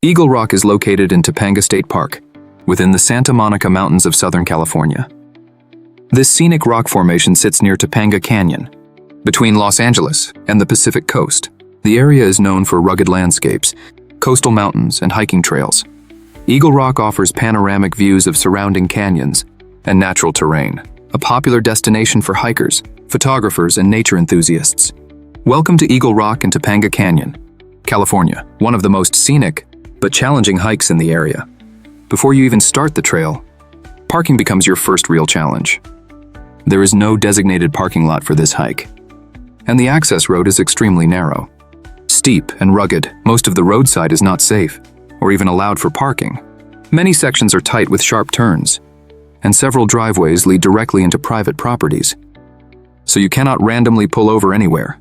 Eagle Rock is located in Topanga State Park, within the Santa Monica Mountains of Southern California. This scenic rock formation sits near Topanga Canyon, between Los Angeles and the Pacific coast. The area is known for rugged landscapes, coastal mountains, and hiking trails. Eagle Rock offers panoramic views of surrounding canyons and natural terrain, a popular destination for hikers, photographers, and nature enthusiasts. Welcome to Eagle Rock and Topanga Canyon, California, one of the most scenic but challenging hikes in the area. Before you even start the trail, parking becomes your first real challenge. There is no designated parking lot for this hike, and the access road is extremely narrow. Steep and rugged, most of the roadside is not safe or even allowed for parking. Many sections are tight with sharp turns, and several driveways lead directly into private properties, so you cannot randomly pull over anywhere.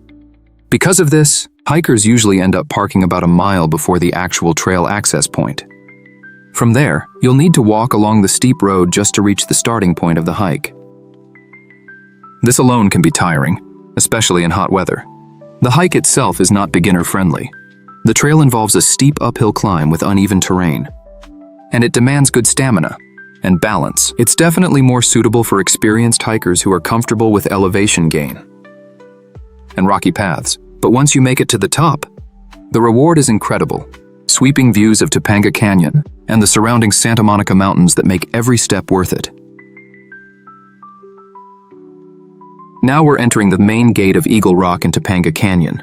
Because of this, hikers usually end up parking about a mile before the actual trail access point. From there, you'll need to walk along the steep road just to reach the starting point of the hike. This alone can be tiring, especially in hot weather. The hike itself is not beginner-friendly. The trail involves a steep uphill climb with uneven terrain, and it demands good stamina and balance. It's definitely more suitable for experienced hikers who are comfortable with elevation gain and rocky paths. But once you make it to the top, the reward is incredible. Sweeping views of Topanga Canyon and the surrounding Santa Monica Mountains that make every step worth it. Now we're entering the main gate of Eagle Rock and Topanga Canyon,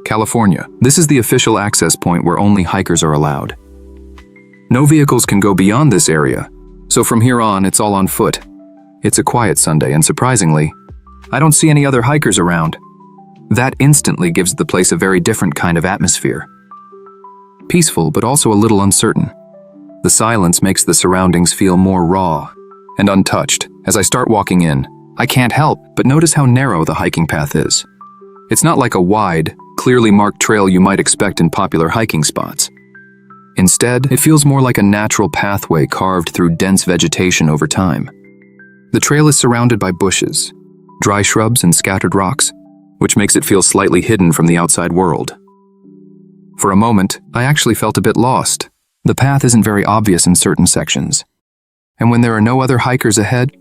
California. This is the official access point where only hikers are allowed. No vehicles can go beyond this area, so from here on, it's all on foot. It's a quiet Sunday, and surprisingly, I don't see any other hikers around. That instantly gives the place a very different kind of atmosphere. Peaceful, but also a little uncertain. The silence makes the surroundings feel more raw and untouched. As I start walking in, I can't help but notice how narrow the hiking path is. It's not like a wide, clearly marked trail you might expect in popular hiking spots. Instead, it feels more like a natural pathway carved through dense vegetation over time. The trail is surrounded by bushes, dry shrubs, and scattered rocks, which makes it feel slightly hidden from the outside world. For a moment, I actually felt a bit lost. The path isn't very obvious in certain sections, and when there are no other hikers ahead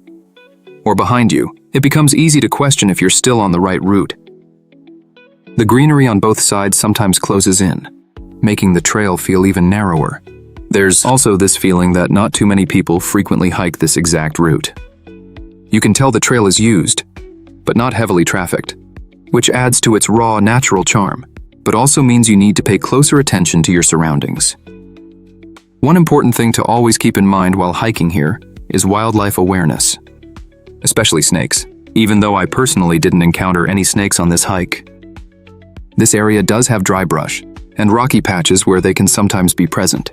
or behind you, it becomes easy to question if you're still on the right route. The greenery on both sides sometimes closes in, making the trail feel even narrower. There's also this feeling that not too many people frequently hike this exact route. You can tell the trail is used, but not heavily trafficked, which adds to its raw, natural charm, but also means you need to pay closer attention to your surroundings. One important thing to always keep in mind while hiking here is wildlife awareness, especially snakes. Even though I personally didn't encounter any snakes on this hike, this area does have dry brush and rocky patches where they can sometimes be present.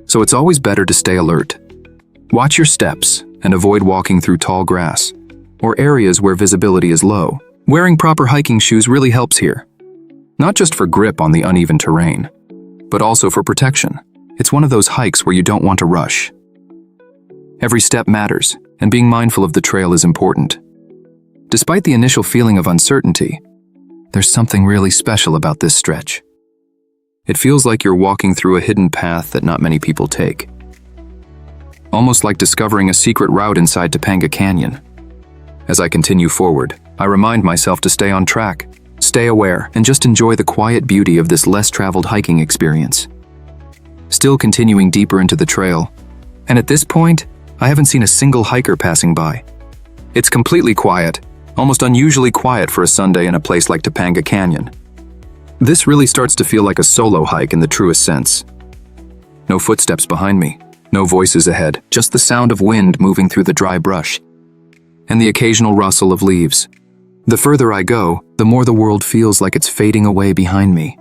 So it's always better to stay alert. Watch your steps and avoid walking through tall grass or areas where visibility is low. Wearing proper hiking shoes really helps here, not just for grip on the uneven terrain, but also for protection. It's one of those hikes where you don't want to rush. Every step matters, and being mindful of the trail is important. Despite the initial feeling of uncertainty, there's something really special about this stretch. It feels like you're walking through a hidden path that not many people take. Almost like discovering a secret route inside Topanga Canyon. As I continue forward, I remind myself to stay on track, stay aware, and just enjoy the quiet beauty of this less-traveled hiking experience. Still continuing deeper into the trail, and at this point, I haven't seen a single hiker passing by. It's completely quiet, almost unusually quiet for a Sunday in a place like Topanga Canyon. This really starts to feel like a solo hike in the truest sense. No footsteps behind me, no voices ahead, just the sound of wind moving through the dry brush, and the occasional rustle of leaves. The further I go, the more the world feels like it's fading away behind me.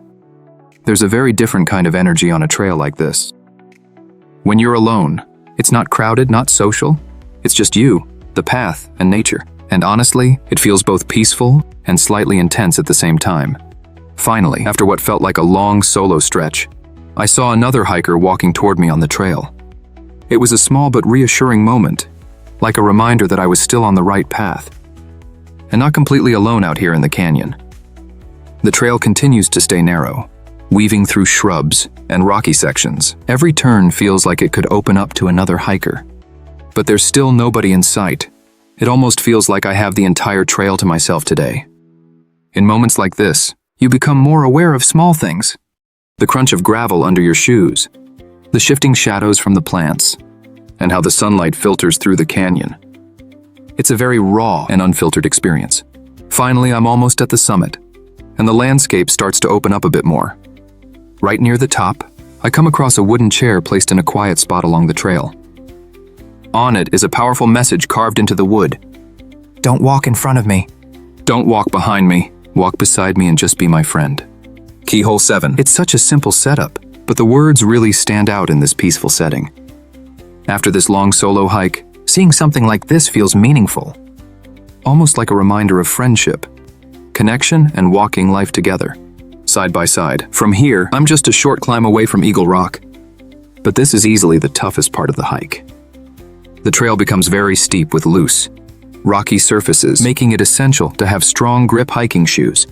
There's a very different kind of energy on a trail like this. When you're alone, it's not crowded, not social. It's just you, the path, and nature. And honestly, it feels both peaceful and slightly intense at the same time. Finally, after what felt like a long solo stretch, I saw another hiker walking toward me on the trail. It was a small but reassuring moment, like a reminder that I was still on the right path, and not completely alone out here in the canyon. The trail continues to stay narrow, weaving through shrubs and rocky sections. Every turn feels like it could open up to another hiker. But there's still nobody in sight. It almost feels like I have the entire trail to myself today. In moments like this, you become more aware of small things. The crunch of gravel under your shoes, the shifting shadows from the plants, and how the sunlight filters through the canyon. It's a very raw and unfiltered experience. Finally, I'm almost at the summit, and the landscape starts to open up a bit more. Right near the top, I come across a wooden chair placed in a quiet spot along the trail. On it is a powerful message carved into the wood. Don't walk in front of me. Don't walk behind me. Walk beside me and just be my friend. Keyhole 7. It's such a simple setup, but the words really stand out in this peaceful setting. After this long solo hike, seeing something like this feels meaningful. Almost like a reminder of friendship, connection, and walking life together, side by side. From here, I'm just a short climb away from Eagle Rock. But this is easily the toughest part of the hike. The trail becomes very steep with loose, rocky surfaces, making it essential to have strong grip hiking shoes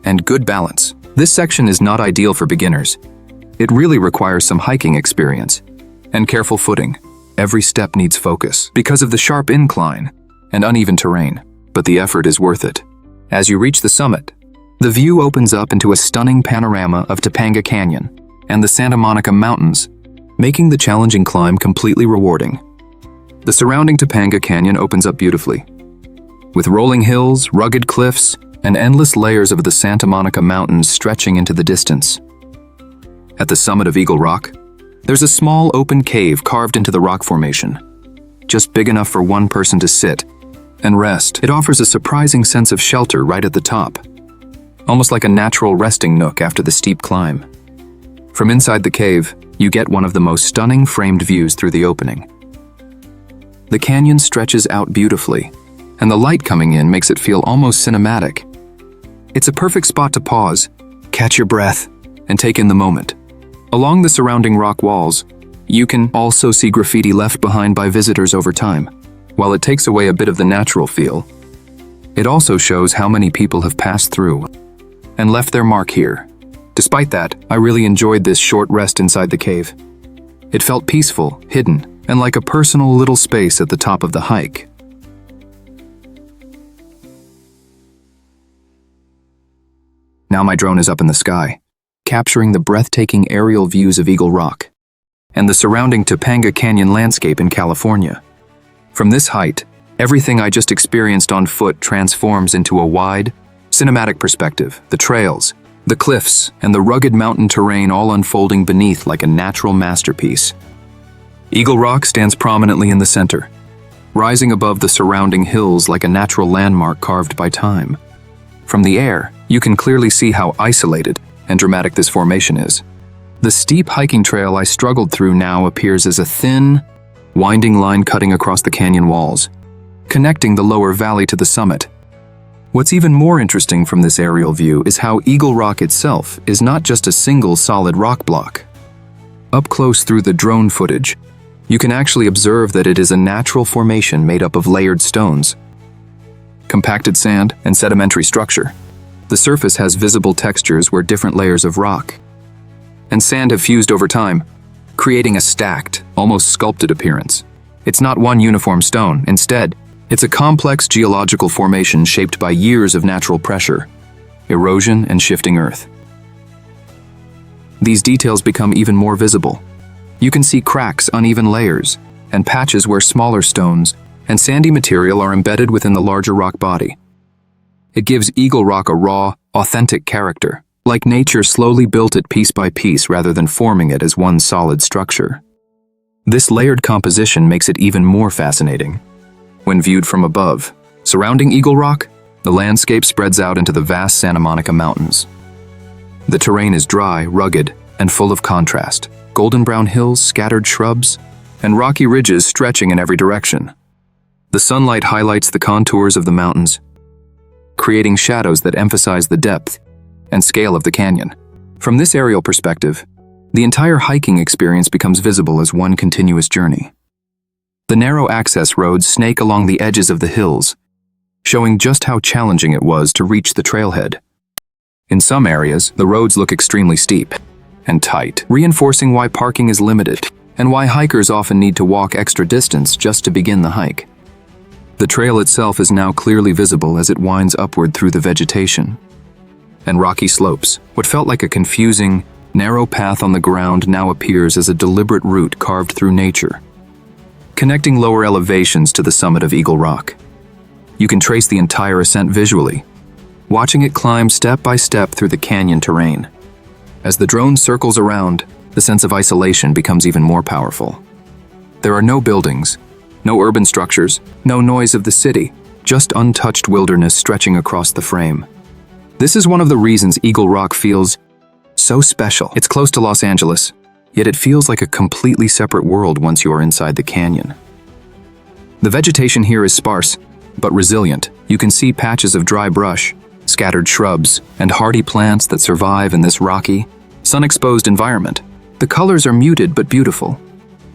and good balance. This section is not ideal for beginners. It really requires some hiking experience and careful footing. Every step needs focus because of the sharp incline and uneven terrain, but the effort is worth it. As you reach the summit, the view opens up into a stunning panorama of Topanga Canyon and the Santa Monica Mountains, making the challenging climb completely rewarding. The surrounding Topanga Canyon opens up beautifully, with rolling hills, rugged cliffs, and endless layers of the Santa Monica Mountains stretching into the distance. At the summit of Eagle Rock, there's a small open cave carved into the rock formation, just big enough for one person to sit and rest. It offers a surprising sense of shelter right at the top, almost like a natural resting nook after the steep climb. From inside the cave, you get one of the most stunning framed views through the opening. The canyon stretches out beautifully, and the light coming in makes it feel almost cinematic. It's a perfect spot to pause, catch your breath, and take in the moment. Along the surrounding rock walls, you can also see graffiti left behind by visitors over time. While it takes away a bit of the natural feel, it also shows how many people have passed through and left their mark here. Despite that, I really enjoyed this short rest inside the cave. It felt peaceful, hidden, and like a personal little space at the top of the hike. Now my drone is up in the sky, capturing the breathtaking aerial views of Eagle Rock and the surrounding Topanga Canyon landscape in California. From this height, everything I just experienced on foot transforms into a wide, cinematic perspective. The trails, the cliffs, and the rugged mountain terrain all unfolding beneath like a natural masterpiece. Eagle Rock stands prominently in the center, rising above the surrounding hills like a natural landmark carved by time. From the air, you can clearly see how isolated and dramatic this formation is. The steep hiking trail I struggled through now appears as a thin, winding line cutting across the canyon walls, connecting the lower valley to the summit. What's even more interesting from this aerial view is how Eagle Rock itself is not just a single solid rock block. Up close through the drone footage, you can actually observe that it is a natural formation made up of layered stones, compacted sand, and sedimentary structure. The surface has visible textures where different layers of rock and sand have fused over time, creating a stacked, almost sculpted appearance. It's not one uniform stone. Instead, it's a complex geological formation shaped by years of natural pressure, erosion, and shifting earth. These details become even more visible. You can see cracks, uneven layers, and patches where smaller stones and sandy material are embedded within the larger rock body. It gives Eagle Rock a raw, authentic character, like nature slowly built it piece by piece rather than forming it as one solid structure. This layered composition makes it even more fascinating. When viewed from above, surrounding Eagle Rock, the landscape spreads out into the vast Santa Monica Mountains. The terrain is dry, rugged, and full of contrast. Golden brown hills, scattered shrubs, and rocky ridges stretching in every direction. The sunlight highlights the contours of the mountains, creating shadows that emphasize the depth and scale of the canyon. From this aerial perspective, the entire hiking experience becomes visible as one continuous journey. The narrow access roads snake along the edges of the hills, showing just how challenging it was to reach the trailhead. In some areas, the roads look extremely steep and tight, reinforcing why parking is limited and why hikers often need to walk extra distance just to begin the hike. The trail itself is now clearly visible as it winds upward through the vegetation and rocky slopes. What felt like a confusing, narrow path on the ground now appears as a deliberate route carved through nature, connecting lower elevations to the summit of Eagle Rock. You can trace the entire ascent visually, watching it climb step by step through the canyon terrain. As the drone circles around, the sense of isolation becomes even more powerful. There are no buildings, no urban structures, no noise of the city, just untouched wilderness stretching across the frame. This is one of the reasons Eagle Rock feels so special. It's close to Los Angeles, yet it feels like a completely separate world once you are inside the canyon. The vegetation here is sparse, but resilient. You can see patches of dry brush, scattered shrubs, and hardy plants that survive in this rocky, sun-exposed environment. The colors are muted but beautiful.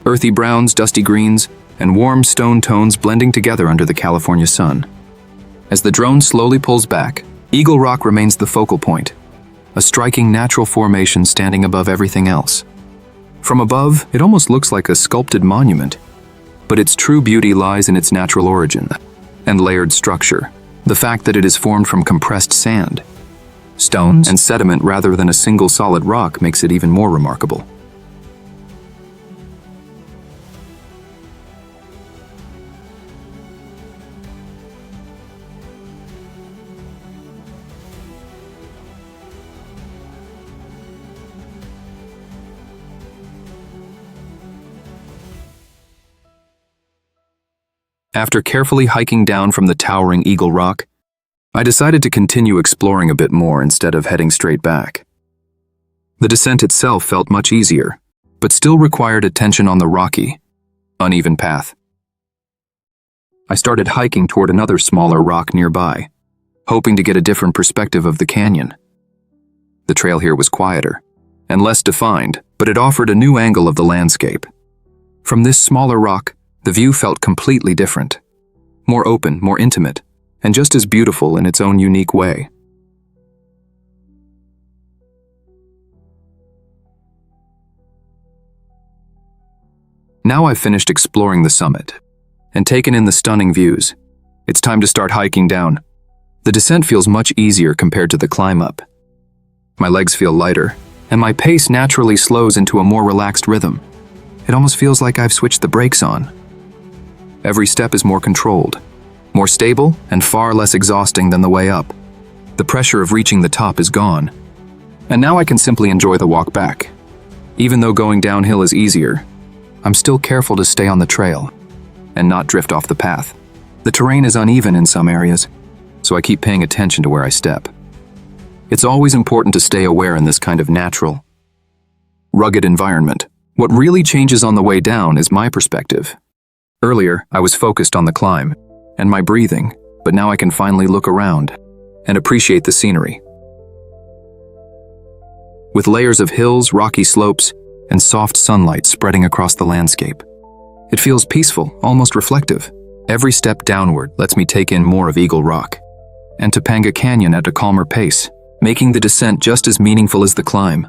Earthy browns, dusty greens, and warm stone tones blending together under the California sun. As the drone slowly pulls back, Eagle Rock remains the focal point, a striking natural formation standing above everything else. From above, it almost looks like a sculpted monument, but its true beauty lies in its natural origin and layered structure. The fact that it is formed from compressed sand, stones, and sediment rather than a single solid rock makes it even more remarkable. After carefully hiking down from the towering Eagle Rock, I decided to continue exploring a bit more instead of heading straight back. The descent itself felt much easier, but still required attention on the rocky, uneven path. I started hiking toward another smaller rock nearby, hoping to get a different perspective of the canyon. The trail here was quieter and less defined, but it offered a new angle of the landscape. From this smaller rock, the view felt completely different, more open, more intimate, and just as beautiful in its own unique way. Now I've finished exploring the summit and taken in the stunning views. It's time to start hiking down. The descent feels much easier compared to the climb up. My legs feel lighter, and my pace naturally slows into a more relaxed rhythm. It almost feels like I've switched the brakes on. Every step is more controlled, more stable, and far less exhausting than the way up. The pressure of reaching the top is gone, and now I can simply enjoy the walk back. Even though going downhill is easier, I'm still careful to stay on the trail and not drift off the path. The terrain is uneven in some areas, so I keep paying attention to where I step. It's always important to stay aware in this kind of natural, rugged environment. What really changes on the way down is my perspective. Earlier, I was focused on the climb and my breathing, but now I can finally look around and appreciate the scenery. With layers of hills, rocky slopes, and soft sunlight spreading across the landscape, it feels peaceful, almost reflective. Every step downward lets me take in more of Eagle Rock and Topanga Canyon at a calmer pace, making the descent just as meaningful as the climb.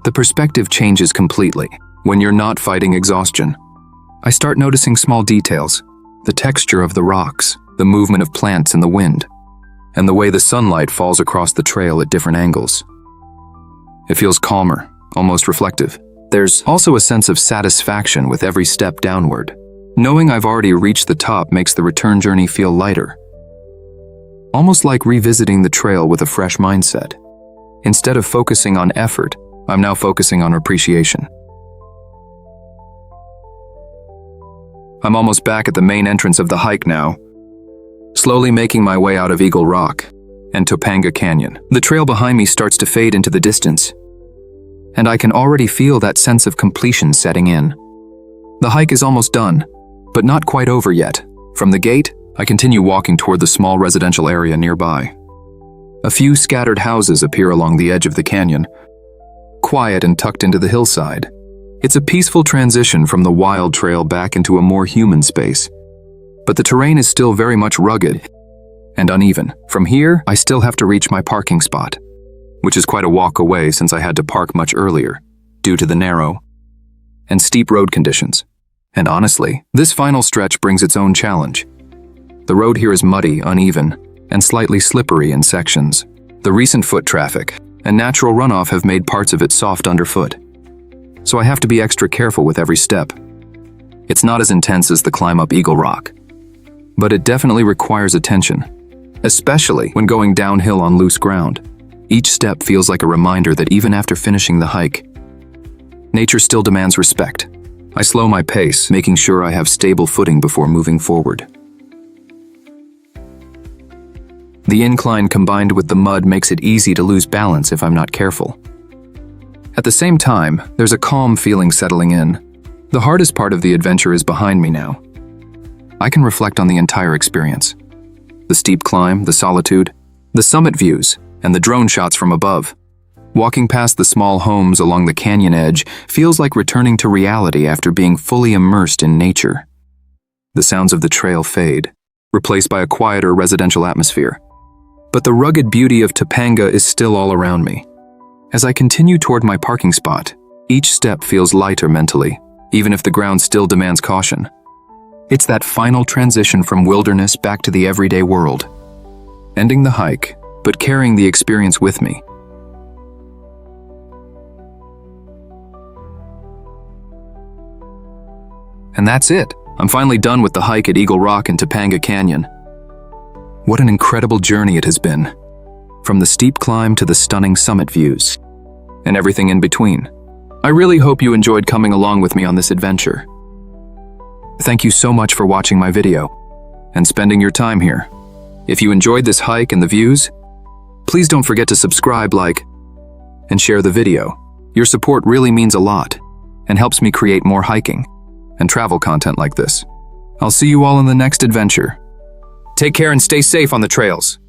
The perspective changes completely when you're not fighting exhaustion. I start noticing small details, the texture of the rocks, the movement of plants in the wind, and the way the sunlight falls across the trail at different angles. It feels calmer, almost reflective. There's also a sense of satisfaction with every step downward. Knowing I've already reached the top makes the return journey feel lighter, almost like revisiting the trail with a fresh mindset. Instead of focusing on effort, I'm now focusing on appreciation. I'm almost back at the main entrance of the hike now, slowly making my way out of Eagle Rock and Topanga Canyon. The trail behind me starts to fade into the distance, and I can already feel that sense of completion setting in. The hike is almost done, but not quite over yet. From the gate, I continue walking toward the small residential area nearby. A few scattered houses appear along the edge of the canyon, quiet and tucked into the hillside. It's a peaceful transition from the wild trail back into a more human space. But the terrain is still very much rugged and uneven. From here, I still have to reach my parking spot, which is quite a walk away since I had to park much earlier, due to the narrow and steep road conditions. And honestly, this final stretch brings its own challenge. The road here is muddy, uneven, and slightly slippery in sections. The recent foot traffic and natural runoff have made parts of it soft underfoot, so I have to be extra careful with every step. It's not as intense as the climb up Eagle Rock, but it definitely requires attention, especially when going downhill on loose ground. Each step feels like a reminder that even after finishing the hike, nature still demands respect. I slow my pace, making sure I have stable footing before moving forward. The incline combined with the mud makes it easy to lose balance if I'm not careful. At the same time, there's a calm feeling settling in. The hardest part of the adventure is behind me now. I can reflect on the entire experience. The steep climb, the solitude, the summit views, and the drone shots from above. Walking past the small homes along the canyon edge feels like returning to reality after being fully immersed in nature. The sounds of the trail fade, replaced by a quieter residential atmosphere. But the rugged beauty of Topanga is still all around me. As I continue toward my parking spot, each step feels lighter mentally, even if the ground still demands caution. It's that final transition from wilderness back to the everyday world. Ending the hike, but carrying the experience with me. And that's it. I'm finally done with the hike at Eagle Rock and Topanga Canyon. What an incredible journey it has been. From the steep climb to the stunning summit views, and everything in between. I really hope you enjoyed coming along with me on this adventure. Thank you so much for watching my video and spending your time here. If you enjoyed this hike and the views, please don't forget to subscribe, like, and share the video. Your support really means a lot and helps me create more hiking and travel content like this. I'll see you all in the next adventure. Take care and stay safe on the trails.